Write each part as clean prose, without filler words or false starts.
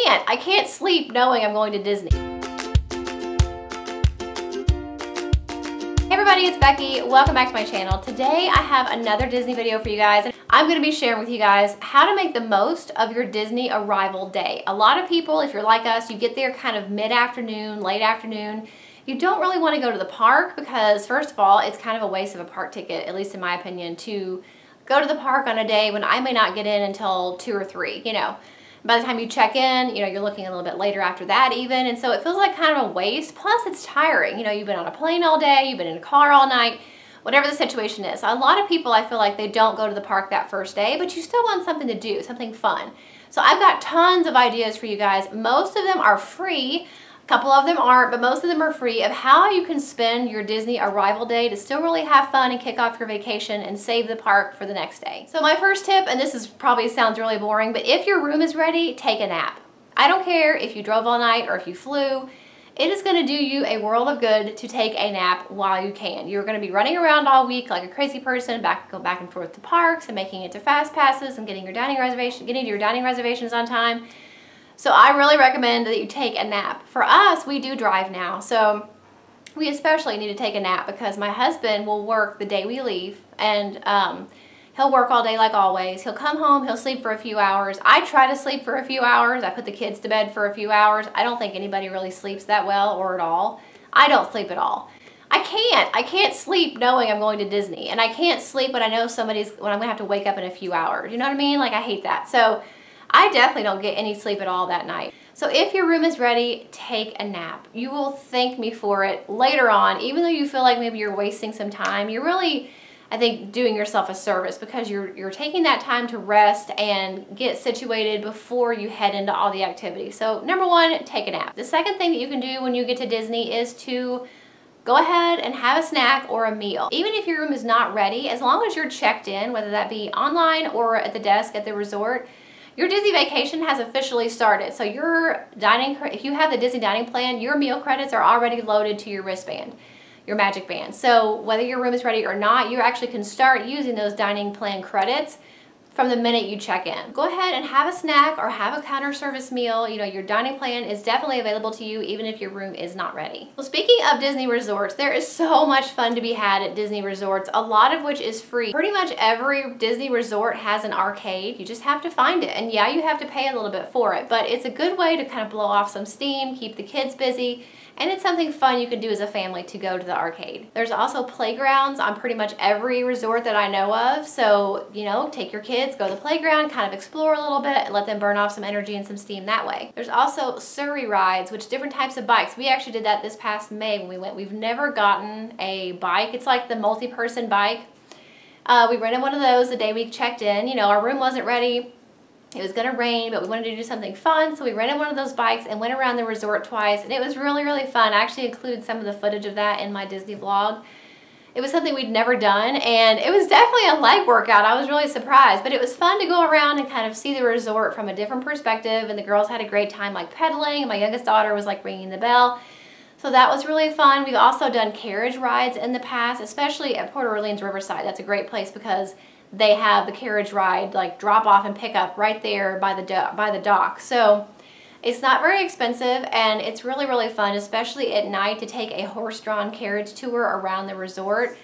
I can't sleep knowing I'm going to Disney. Hey everybody, it's Becky. Welcome back to my channel. Today I have another Disney video for you guys. I'm going to be sharing with you guys how to make the most of your Disney arrival day. A lot of people, if you're like us, you get there kind of mid-afternoon, late afternoon. You don't really want to go to the park because, first of all, it's kind of a waste of a park ticket, at least in my opinion, to go to the park on a day when I may not get in until 2 or 3, you know. By the time you check in, you're looking a little bit later after that even, and so it feels like kind of a waste. Plus, it's tiring. You've been on a plane all day, you've been in a car all night, whatever the situation is. So a lot of people, I feel like they don't go to the park that first day, but you still want something to do, something fun. So I've got tons of ideas for you guys. Most of them are free. A couple of them aren't, but most of them are free, of how you can spend your Disney arrival day to still really have fun and kick off your vacation and save the park for the next day. So my first tip, and this is probably sounds really boring, but if your room is ready, take a nap. I don't care if you drove all night or if you flew. It is going to do you a world of good to take a nap while you can. You're going to be running around all week like a crazy person, go back and forth to parks and making it to fast passes and getting your dining reservations on time. So I really recommend that you take a nap. For us, we do drive now, so we especially need to take a nap because my husband will work the day we leave, and he'll work all day like always. He'll come home, he'll sleep for a few hours. I try to sleep for a few hours. I put the kids to bed for a few hours. I don't think anybody really sleeps that well or at all. I don't sleep at all. I can't sleep knowing I'm going to Disney, and I can't sleep when I know when I'm gonna have to wake up in a few hours. You know what I mean? Like, I hate that. So I definitely don't get any sleep at all that night. So if your room is ready, take a nap. You will thank me for it later on. Even though you feel like maybe you're wasting some time, you're really, I think, doing yourself a service because you're taking that time to rest and get situated before you head into all the activities. So number one, take a nap. The second thing that you can do when you get to Disney is to go ahead and have a snack or a meal. Even if your room is not ready, as long as you're checked in, whether that be online or at the desk at the resort, your Disney vacation has officially started. So if you have the Disney dining plan, your meal credits are already loaded to your wristband, your Magic Band. So whether your room is ready or not, you actually can start using those dining plan credits from the minute you check in. Go ahead and have a snack or have a counter service meal. Your dining plan is definitely available to you even if your room is not ready. Well, speaking of Disney resorts, there is so much fun to be had at Disney resorts, a lot of which is free. Pretty much every Disney resort has an arcade. You just have to find it. And yeah, you have to pay a little bit for it, but it's a good way to kind of blow off some steam, keep the kids busy, and it's something fun you can do as a family to go to the arcade. There's also playgrounds on pretty much every resort that I know of. So, take your kids, go to the playground, kind of explore a little bit, and let them burn off some energy and some steam that way. There's also Surrey rides, which different types of bikes. We actually did that this past May when we went. We've never gotten a bike. It's like the multi-person bike. We rented one of those the day we checked in. Our room wasn't ready. It was going to rain, but we wanted to do something fun, so we rented one of those bikes and went around the resort twice, and it was really, really fun. I actually included some of the footage of that in my Disney vlog. It was something we'd never done, and it was definitely a leg workout. I was really surprised, but it was fun to go around and kind of see the resort from a different perspective, and the girls had a great time like pedaling, and my youngest daughter was like ringing the bell. So that was really fun. We've also done carriage rides in the past, especially at Port Orleans Riverside. That's a great place because they have the carriage ride, like drop off and pick up right there by the dock. So it's not very expensive, and it's really, really fun, especially at night, to take a horse-drawn carriage tour around the resort.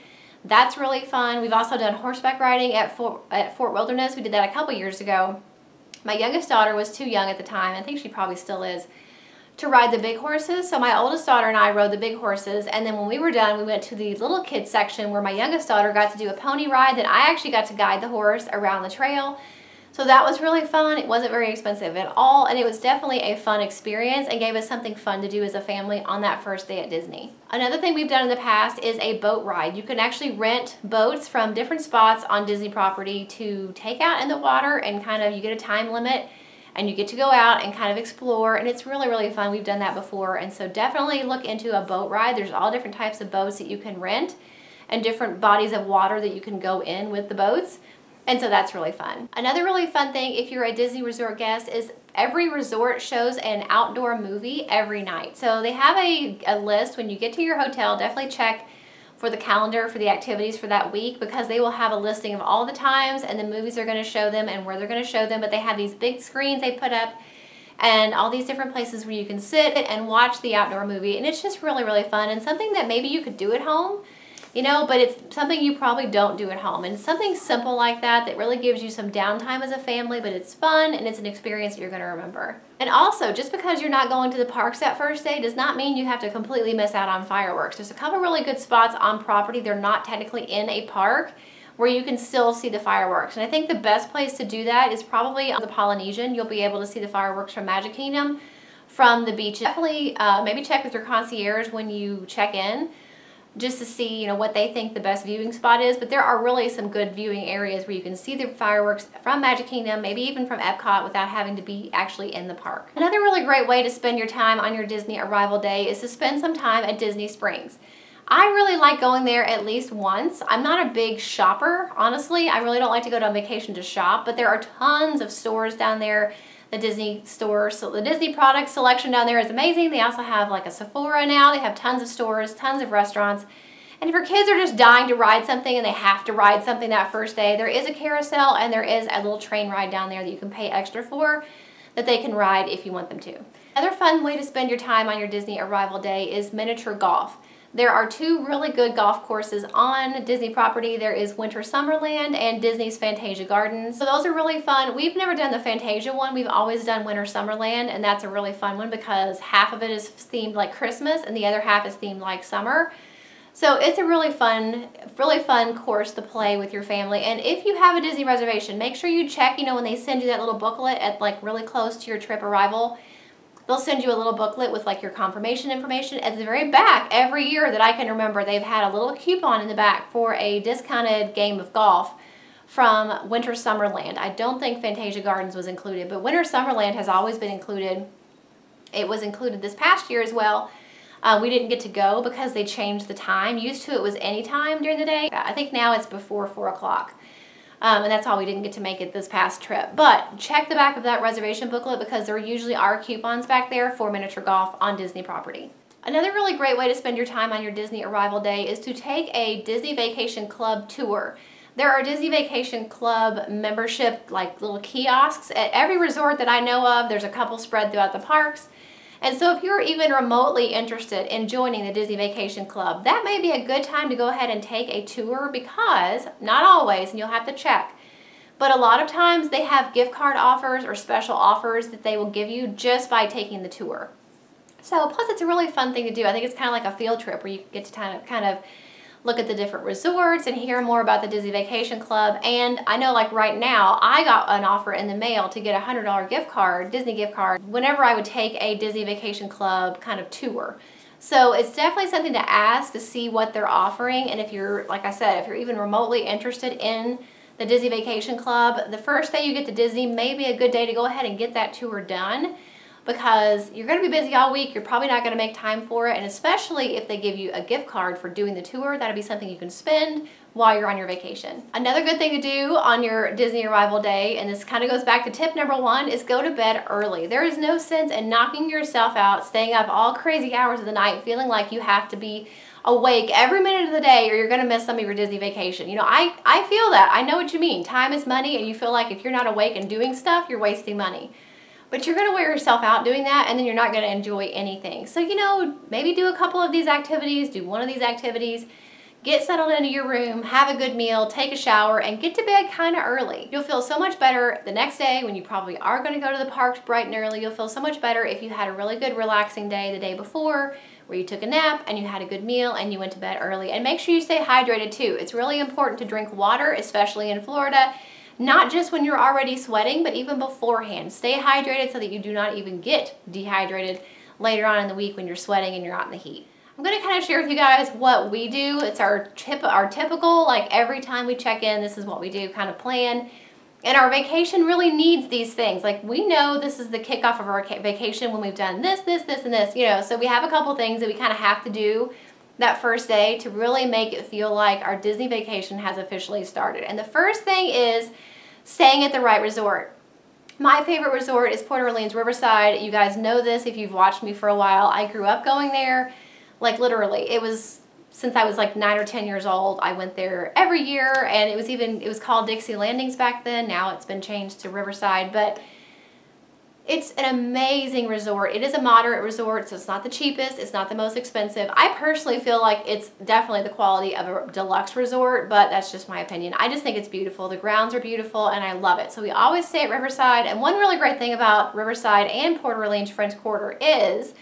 That's really fun. We've also done horseback riding at Fort Wilderness. We did that a couple years ago. My youngest daughter was too young at the time. I think she probably still is, to ride the big horses. So my oldest daughter and I rode the big horses, and then when we were done, we went to the little kids section where my youngest daughter got to do a pony ride, that I actually got to guide the horse around the trail. So that was really fun. It wasn't very expensive at all, and it was definitely a fun experience and gave us something fun to do as a family on that first day at Disney. Another thing we've done in the past is a boat ride. You can actually rent boats from different spots on Disney property to take out in the water, and you get a time limit, and you get to go out and kind of explore, and it's really, really fun. We've done that before, and so definitely look into a boat ride. There's all different types of boats that you can rent and different bodies of water that you can go in with the boats, and so that's really fun. Another really fun thing if you're a Disney resort guest is every resort shows an outdoor movie every night. So they have a list when you get to your hotel. Definitely check for the calendar for the activities for that week, because they will have a listing of all the times and the movies they're going to show them and where they're going to show them. But they have these big screens they put up, and all these different places where you can sit and watch the outdoor movie, and it's just really, really fun and something that maybe you could do at home, you know, but it's something you probably don't do at home. And something simple like that that really gives you some downtime as a family, but it's fun and it's an experience that you're going to remember. And also, just because you're not going to the parks that first day does not mean you have to completely miss out on fireworks. There's a couple really good spots on property. They're not technically in a park, where you can still see the fireworks. And I think the best place to do that is probably on the Polynesian. You'll be able to see the fireworks from Magic Kingdom from the beach. Definitely maybe check with your concierge when you check in, just to see, you know, what they think the best viewing spot is. But there are really some good viewing areas where you can see the fireworks from Magic Kingdom, maybe even from Epcot, without having to be actually in the park. Another really great way to spend your time on your Disney arrival day is to spend some time at Disney Springs. I really like going there at least once. I'm not a big shopper, honestly. I really don't like to go on vacation to shop, but there are tons of stores down there. The Disney store, so the Disney product selection down there is amazing. They also have like a Sephora now. They have tons of stores, tons of restaurants. And if your kids are just dying to ride something and they have to ride something that first day, there is a carousel and there is a little train ride down there that you can pay extra for, that they can ride if you want them to. Another fun way to spend your time on your Disney arrival day is miniature golf. There are two really good golf courses on Disney property. There is Winter Summerland and Disney's Fantasia Gardens. So those are really fun. We've never done the Fantasia one. We've always done Winter Summerland, and that's a really fun one because half of it is themed like Christmas and the other half is themed like summer. So it's a really fun course to play with your family. And if you have a Disney reservation, make sure you check, you know, when they send you that little booklet at like really close to your trip arrival. They'll send you a little booklet with like your confirmation information. At the very back, every year that I can remember, they've had a little coupon in the back for a discounted game of golf from Winter Summerland. I don't think Fantasia Gardens was included, but Winter Summerland has always been included. It was included this past year as well. We didn't get to go because they changed the time. Used to it was any time during the day. I think now it's before 4 o'clock. And that's why we didn't get to make it this past trip. But check the back of that reservation booklet because there usually are coupons back there for miniature golf on Disney property. Another really great way to spend your time on your Disney arrival day is to take a Disney Vacation Club tour. There are Disney Vacation Club membership, like little kiosks at every resort that I know of. There's a couple spread throughout the parks. And so if you're even remotely interested in joining the Disney Vacation Club, that may be a good time to go ahead and take a tour because, not always, and you'll have to check, but a lot of times they have gift card offers or special offers that they will give you just by taking the tour. So plus it's a really fun thing to do. I think it's kind of like a field trip where you get to kind of look at the different resorts and hear more about the Disney Vacation Club. And I know like right now, I got an offer in the mail to get a $100 gift card, Disney gift card, whenever I would take a Disney Vacation Club kind of tour. So it's definitely something to ask to see what they're offering. And if you're, like I said, if you're even remotely interested in the Disney Vacation Club, the first day you get to Disney may be a good day to go ahead and get that tour done, because you're going to be busy all week. You're probably not going to make time for it, and especially if they give you a gift card for doing the tour, that'll be something you can spend while you're on your vacation. Another good thing to do on your Disney arrival day, and this kind of goes back to tip number 1, is go to bed early. There is no sense in knocking yourself out, staying up all crazy hours of the night, feeling like you have to be awake every minute of the day or you're going to miss some of your Disney vacation. You know, I feel that. I know what you mean. Time is money, and you feel like if you're not awake and doing stuff, you're wasting money. But you're going to wear yourself out doing that, and then you're not going to enjoy anything. So, you know, maybe do a couple of these activities, do one of these activities, get settled into your room, have a good meal, take a shower, and get to bed kind of early. You'll feel so much better the next day when you probably are going to go to the parks bright and early. You'll feel so much better if you had a really good relaxing day the day before, where you took a nap and you had a good meal and you went to bed early. And make sure you stay hydrated too. It's really important to drink water, especially in Florida. Not just when you're already sweating, but even beforehand. Stay hydrated so that you do not even get dehydrated later on in the week when you're sweating and you're out in the heat. I'm going to kind of share with you guys what we do. It's our typical, like every time we check in, this is what we do kind of plan. And our vacation really needs these things. Like we know this is the kickoff of our vacation when we've done this, and this, you know. So we have a couple things that we kind of have to do that first day to really make it feel like our Disney vacation has officially started. And the first thing is staying at the right resort. My favorite resort is Port Orleans Riverside. You guys know this if you've watched me for a while. I grew up going there, like literally. It was since I was like 9 or 10 years old. I went there every year, and it was called Dixie Landings back then. Now it's been changed to Riverside, but It's an amazing resort. It is a moderate resort, so it's not the cheapest, it's not the most expensive. I personally feel like it's definitely the quality of a deluxe resort, but that's just my opinion. I just think it's beautiful. The grounds are beautiful, and I love it. So we always stay at Riverside, and one really great thing about Riverside and Port Orleans French Quarter is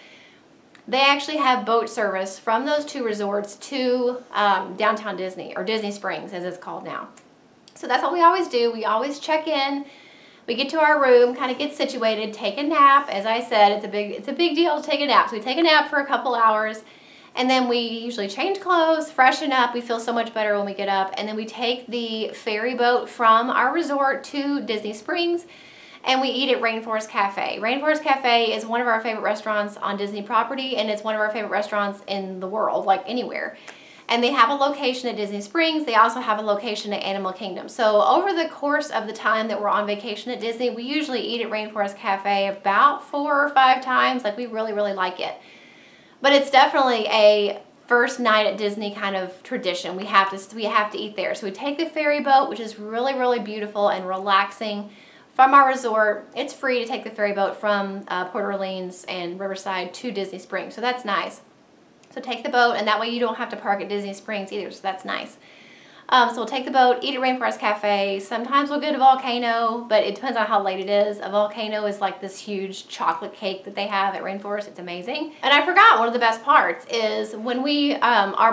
they actually have boat service from those two resorts to downtown Disney, or Disney Springs as it's called now. So that's what we always do. We always check in. We get to our room, kind of get situated, take a nap. As I said, it's a big deal to take a nap. So we take a nap for a couple hours, and then we usually change clothes, freshen up. We feel so much better when we get up, and then we take the ferry boat from our resort to Disney Springs, and we eat at Rainforest Cafe. Rainforest Cafe is one of our favorite restaurants on Disney property, and it's one of our favorite restaurants in the world, like anywhere. And they have a location at Disney Springs. They also have a location at Animal Kingdom. So over the course of the time that we're on vacation at Disney, we usually eat at Rainforest Cafe about 4 or 5 times. Like, we really, really like it. But it's definitely a first night at Disney kind of tradition. We have to eat there. So we take the ferry boat, which is really, really beautiful and relaxing, from our resort. It's free to take the ferry boat from Port Orleans and Riverside to Disney Springs. So that's nice. So take the boat, and that way you don't have to park at Disney Springs either, so that's nice. So we'll take the boat, eat at Rainforest Cafe. Sometimes we'll go to Volcano, but it depends on how late it is. A Volcano is like this huge chocolate cake that they have at Rainforest. It's amazing. And I forgot, one of the best parts is when we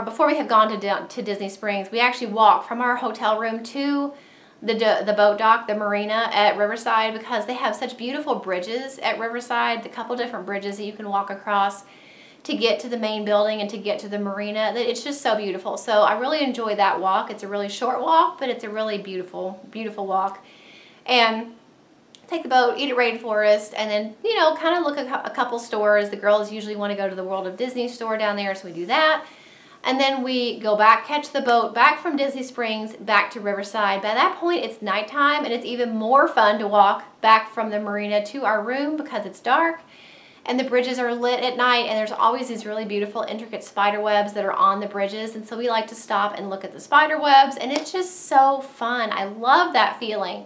before we have gone to Disney Springs, we actually walk from our hotel room to the boat dock, the marina at Riverside, because they have such beautiful bridges at Riverside, the couple different bridges that you can walk across to get to the main building and to get to the marina. It's just so beautiful. So I really enjoy that walk. It's a really short walk, but it's a really beautiful, beautiful walk. And take the boat, eat at Rainforest, and then, you know, kind of look at a couple stores. The girls usually want to go to the World of Disney store down there, so we do that. And then we go back, catch the boat back from Disney Springs back to Riverside. By that point, it's nighttime, and it's even more fun to walk back from the marina to our room because it's dark. And the bridges are lit at night, and there's always these really beautiful intricate spider webs that are on the bridges, and so we like to stop and look at the spider webs, and it's just so fun. I love that feeling.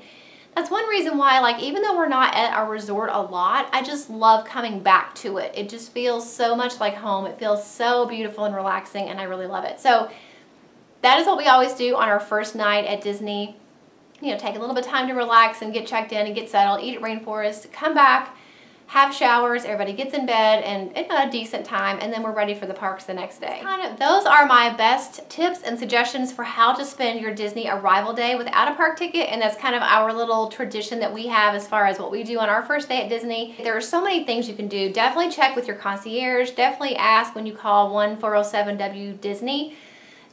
That's one reason why, like, even though we're not at our resort a lot, I just love coming back to it. It just feels so much like home. It feels so beautiful and relaxing, and I really love it. So that is what we always do on our first night at Disney. You know, take a little bit of time to relax and get checked in and get settled, eat at Rainforest, come back, have showers, everybody gets in bed, and it's a decent time, and then we're ready for the parks the next day. Those are my best tips and suggestions for how to spend your Disney arrival day without a park ticket, and that's kind of our little tradition that we have as far as what we do on our first day at Disney. There are so many things you can do. Definitely check with your concierge. Definitely ask when you call 1-407-WDisney.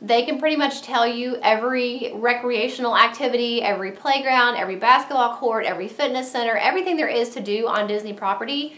They can pretty much tell you every recreational activity, every playground, every basketball court, every fitness center, everything there is to do on Disney property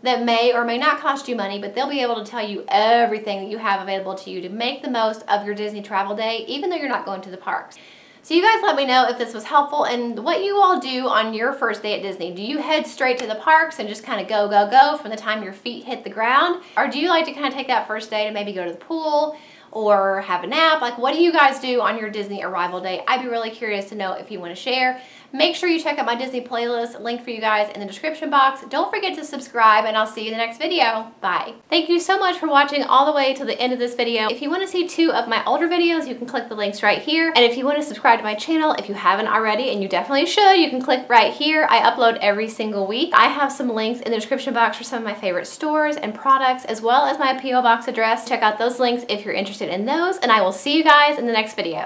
that may or may not cost you money, but they'll be able to tell you everything that you have available to you to make the most of your Disney travel day, even though you're not going to the parks. So you guys let me know if this was helpful and what you all do on your first day at Disney. Do you head straight to the parks and just kind of go, go, go from the time your feet hit the ground? Or do you like to kind of take that first day to maybe go to the pool or have a nap? Like, what do you guys do on your Disney arrival day? I'd be really curious to know if you want to share. Make sure you check out my Disney playlist, link for you guys in the description box. Don't forget to subscribe, and I'll see you in the next video. Bye. Thank you so much for watching all the way to the end of this video. If you want to see 2 of my older videos, you can click the links right here. And if you want to subscribe to my channel, if you haven't already, and you definitely should, you can click right here. I upload every single week. I have some links in the description box for some of my favorite stores and products, as well as my P.O. Box address. Check out those links if you're interested in those, and I will see you guys in the next video.